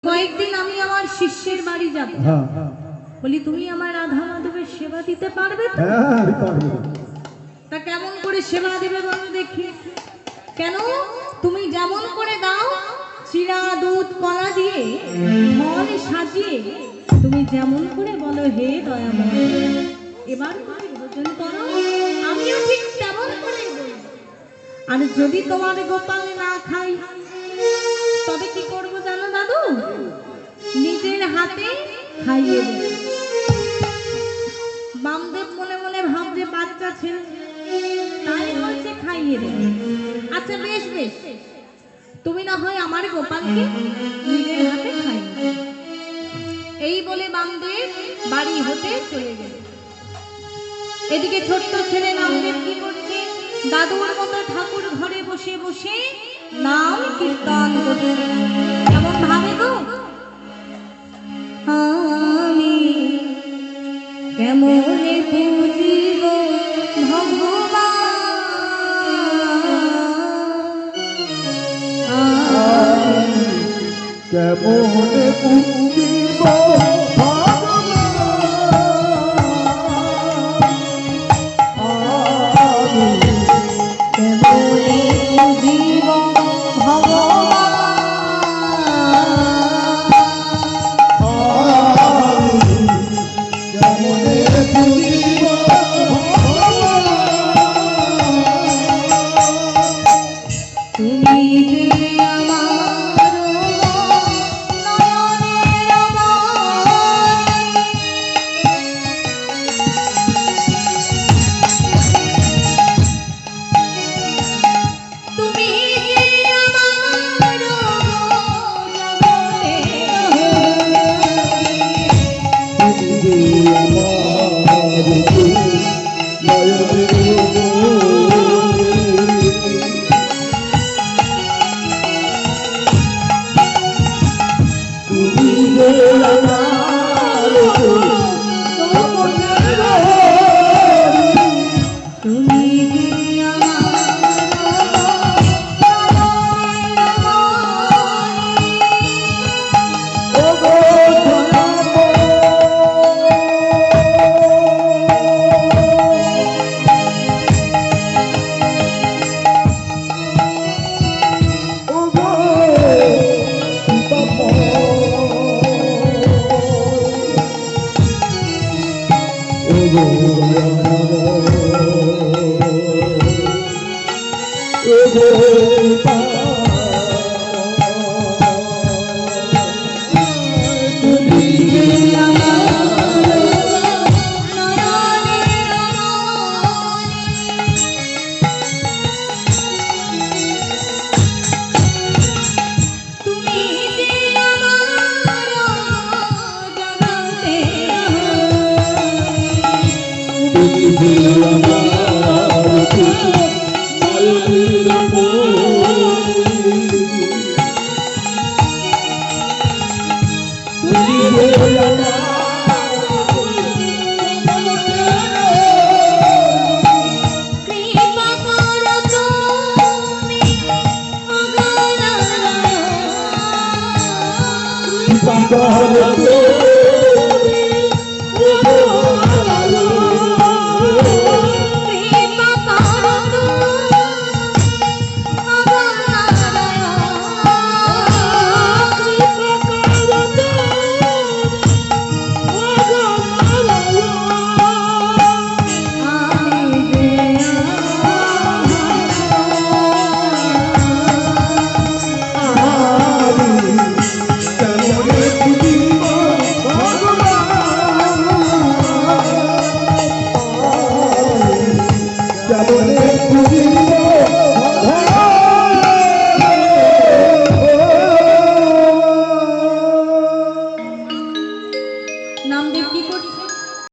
কয়েকদিন আমি আমার শিষ্যের বাড়ি যাব। বলি তুমি আমার রাধা মাধবের সেবা দিতে পারবে তো? তা কেমন করে সেবা দিবে বলো দেখি। কেন তুমি যেমন করে দাও চিরা দুধ কলা দিয়ে ফল সাজিয়ে তুমি যেমন করে বলো হে দয়াময় এবার তুমি ভোজন করো, আমিও ঠিক তেমন করে বলবো। আর যদি তোমার গোপাল না খাই তবে কি করবো জানো দাদু? নিজের হাতে খাইয়ে দেবে। বামদেব মনে মনে ভাবছে বাচ্চা ছেলে তাই বলছে খাইয়ে দেবে। আচ্ছা বেশ বেশ, তুমি না হয় আমার গোপালকে নিজের হাতে খাইয়ে দেবে। এই বলে বামদেব বাড়ি হতে চলে গেল। এদিকে ছোট্ট ছেলে নামদেব কি করছে? দাদুর মতো ঠাকুর ঘরে বসে বসে নাম কীর্তন করছে। এমন ভাবে গো আমি কেমনে পুজিব ভগবান, কেমনে পুজিব Oh